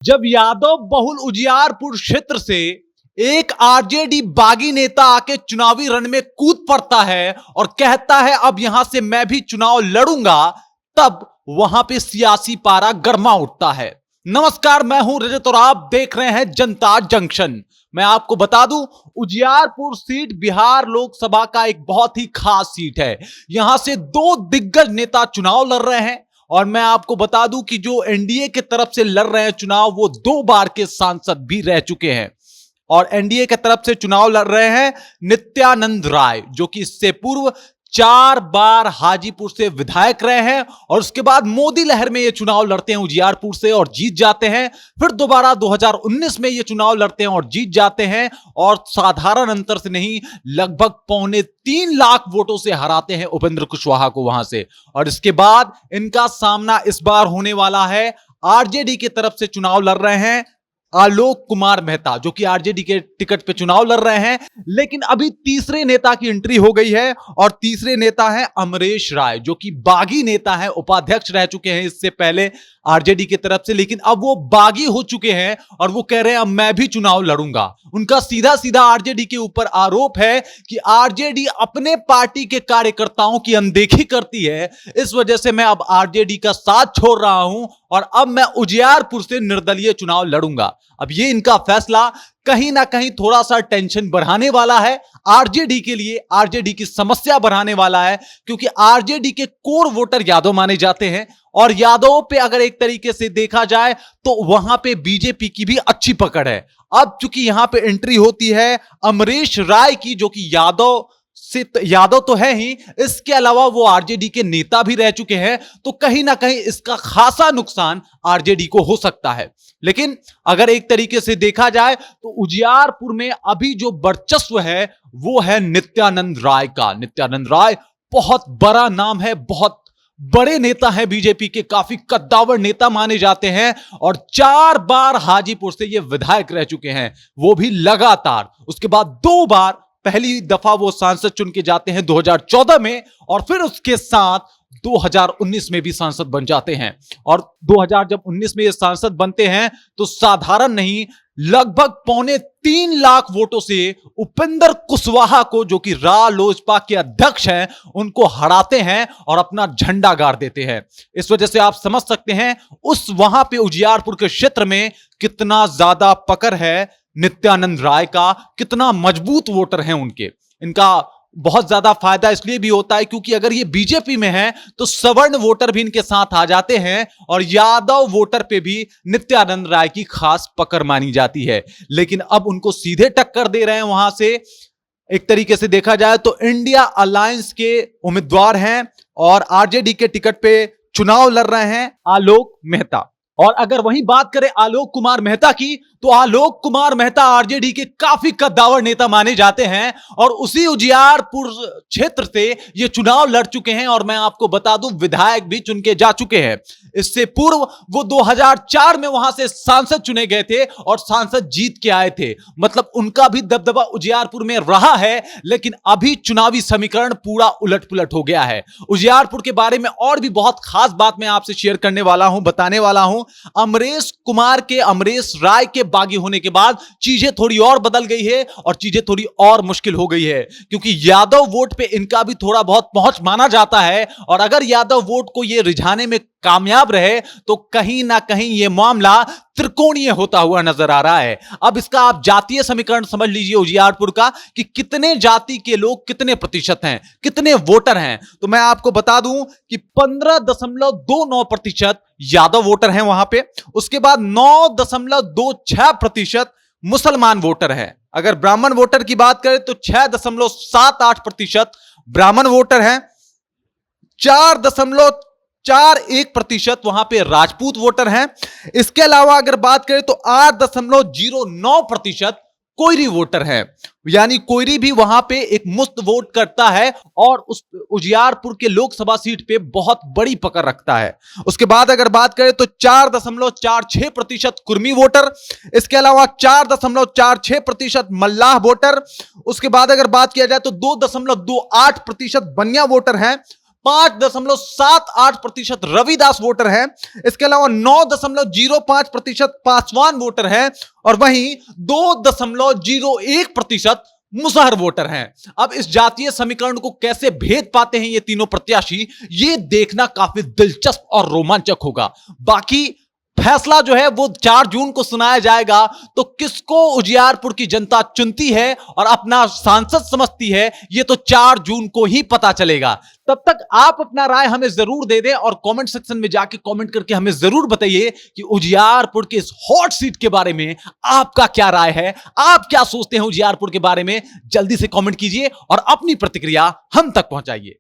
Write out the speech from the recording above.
जब यादव बहुल उजियारपुर क्षेत्र से एक आरजेडी बागी नेता आके चुनावी रण में कूद पड़ता है और कहता है अब यहां से मैं भी चुनाव लड़ूंगा, तब वहां पे सियासी पारा गर्मा उठता है। नमस्कार, मैं हूं रजत और आप देख रहे हैं जनता जंक्शन। मैं आपको बता दूं, उजियारपुर सीट बिहार लोकसभा का एक बहुत ही खास सीट है। यहां से दो दिग्गज नेता चुनाव लड़ रहे हैं और मैं आपको बता दूं कि जो एनडीए की तरफ से लड़ रहे हैं चुनाव, वो 2 बार के सांसद भी रह चुके हैं। और एनडीए की तरफ से चुनाव लड़ रहे हैं नित्यानंद राय, जो कि इससे पूर्व 4 बार हाजीपुर से विधायक रहे हैं और उसके बाद मोदी लहर में ये चुनाव लड़ते हैं उजियारपुर से और जीत जाते हैं। फिर दोबारा 2019 में ये चुनाव लड़ते हैं और जीत जाते हैं और साधारण अंतर से नहीं, लगभग 2.25 लाख वोटों से हराते हैं उपेंद्र कुशवाहा को वहां से। और इसके बाद इनका सामना इस बार होने वाला है, आरजेडी की तरफ से चुनाव लड़ रहे हैं आलोक कुमार मेहता, जो कि आरजेडी के टिकट पे चुनाव लड़ रहे हैं। लेकिन अभी तीसरे नेता की एंट्री हो गई है और तीसरे नेता है अमरेश राय, जो कि बागी नेता है, उपाध्यक्ष रह चुके हैं इससे पहले आरजेडी की तरफ से, लेकिन अब वो बागी हो चुके हैं और वो कह रहे हैं अब मैं भी चुनाव लड़ूंगा। उनका सीधा सीधा आरजेडी के ऊपर आरोप है कि आरजेडी अपने पार्टी के कार्यकर्ताओं की अनदेखी करती है, इस वजह से मैं अब आरजेडी का साथ छोड़ रहा हूं और अब मैं उजियारपुर से निर्दलीय चुनाव लड़ूंगा। अब ये इनका फैसला कहीं ना कहीं थोड़ा सा टेंशन बढ़ाने वाला है आरजेडी के लिए, आरजेडी की समस्या बढ़ाने वाला है, क्योंकि आरजेडी के कोर वोटर यादव माने जाते हैं और यादव पे अगर एक तरीके से देखा जाए तो वहां पे बीजेपी की भी अच्छी पकड़ है। अब चूंकि यहां पे एंट्री होती है अमरेश राय की, जो कि यादव तो है ही, इसके अलावा वो आरजेडी के नेता भी रह चुके हैं, तो कहीं ना कहीं इसका खासा नुकसान आरजेडी को हो सकता है। लेकिन अगर एक तरीके से देखा जाए तो उजियारपुर में अभी जो वर्चस्व है वो है नित्यानंद राय का। नित्यानंद राय बहुत बड़ा नाम है, बहुत बड़े नेता हैं, बीजेपी के काफी कद्दावर नेता माने जाते हैं और 4 बार हाजीपुर से ये विधायक रह चुके हैं, वो भी लगातार। उसके बाद 2 बार, पहली दफा वो सांसद चुन के जाते हैं 2014 में और फिर उसके साथ 2019 में भी सांसद बन जाते हैं। और 2019 में ये सांसद बनते हैं तो साधारण नहीं, लगभग 2.25 लाख वोटों से उपेंद्र कुशवाहा को, जो कि रालोसपा के अध्यक्ष हैं, उनको हराते हैं और अपना झंडा गाड़ देते हैं। इस वजह से आप समझ सकते हैं उस वहां पे उजियारपुर के क्षेत्र में कितना ज्यादा पकड़ है नित्यानंद राय का, कितना मजबूत वोटर हैं उनके। इनका बहुत ज्यादा फायदा इसलिए भी होता है क्योंकि अगर ये बीजेपी में है तो सवर्ण वोटर भी इनके साथ आ जाते हैं और यादव वोटर पे भी नित्यानंद राय की खास पकड़ मानी जाती है। लेकिन अब उनको सीधे टक्कर दे रहे हैं वहां से, एक तरीके से देखा जाए तो इंडिया अलायंस के उम्मीदवार हैं और आरजेडी के टिकट पे चुनाव लड़ रहे हैं आलोक मेहता। और अगर वहीं बात करें आलोक कुमार मेहता की, तो आलोक कुमार मेहता आरजेडी के काफी कद्दावर नेता माने जाते हैं और उसी उजियारपुर क्षेत्र से ये चुनाव लड़ चुके हैं और मैं आपको बता दूं विधायक भी चुन के जा चुके हैं। इससे पूर्व वो 2004 में वहां से सांसद चुने गए थे और सांसद जीत के आए थे, मतलब उनका भी दबदबा उजियारपुर में रहा है। लेकिन अभी चुनावी समीकरण पूरा उलट पुलट हो गया है। उजियारपुर के बारे में और भी बहुत खास बात मैं आपसे शेयर करने वाला हूं, बताने वाला हूं। अमरेश राय के बागी होने के बाद चीजें थोड़ी और बदल गई है और चीजें थोड़ी और मुश्किल हो गई है, क्योंकि यादव वोट पे इनका भी थोड़ा बहुत पहुंच माना जाता है और अगर यादव वोट को ये रिझाने में कामयाब रहे तो कहीं ना कहीं ये मामला त्रिकोणीय होता हुआ नजर आ रहा है। अब इसका आप जातीय समीकरण समझ लीजिए उजियारपुर का, कि कितने जाति के लोग कितने प्रतिशत हैं, कितने वोटर हैं। तो मैं आपको बता दूं कि 15.29% यादव वोटर हैं वहां पे। उसके बाद 9.26% मुसलमान वोटर हैं। अगर ब्राह्मण वोटर की बात करें तो 6.78% ब्राह्मण वोटर हैं। 4.41% वहां पे राजपूत वोटर हैं। इसके अलावा अगर बात करें तो 8.09% कोयरी वोटर हैं, यानी कोयरी भी वहां पे एक मुफ्त वोट करता है और उस उजियारपुर के लोकसभा सीट पे बहुत बड़ी पकड़ रखता है। उसके बाद अगर बात करें तो 4.46% कुर्मी वोटर, इसके अलावा 4.46% मल्लाह वोटर। उसके बाद अगर बात किया जाए तो 2.28% बनिया वोटर हैं। 5.78% रविदास वोटर हैं। इसके अलावा 9.05% पासवान वोटर हैं और वहीं 2.01% मुसहर वोटर हैं। अब इस जातीय समीकरण को कैसे भेद पाते हैं ये तीनों प्रत्याशी, ये देखना काफी दिलचस्प और रोमांचक होगा। बाकी फैसला जो है वो 4 जून को सुनाया जाएगा। तो किसको उजियारपुर की जनता चुनती है और अपना सांसद समझती है, ये तो 4 जून को ही पता चलेगा। तब तक आप अपना राय हमें जरूर दे दें और कमेंट सेक्शन में जाके कमेंट करके हमें जरूर बताइए कि उजियारपुर के इस हॉट सीट के बारे में आपका क्या राय है, आप क्या सोचते हैं उजियारपुर के बारे में। जल्दी से कमेंट कीजिए और अपनी प्रतिक्रिया हम तक पहुंचाइए।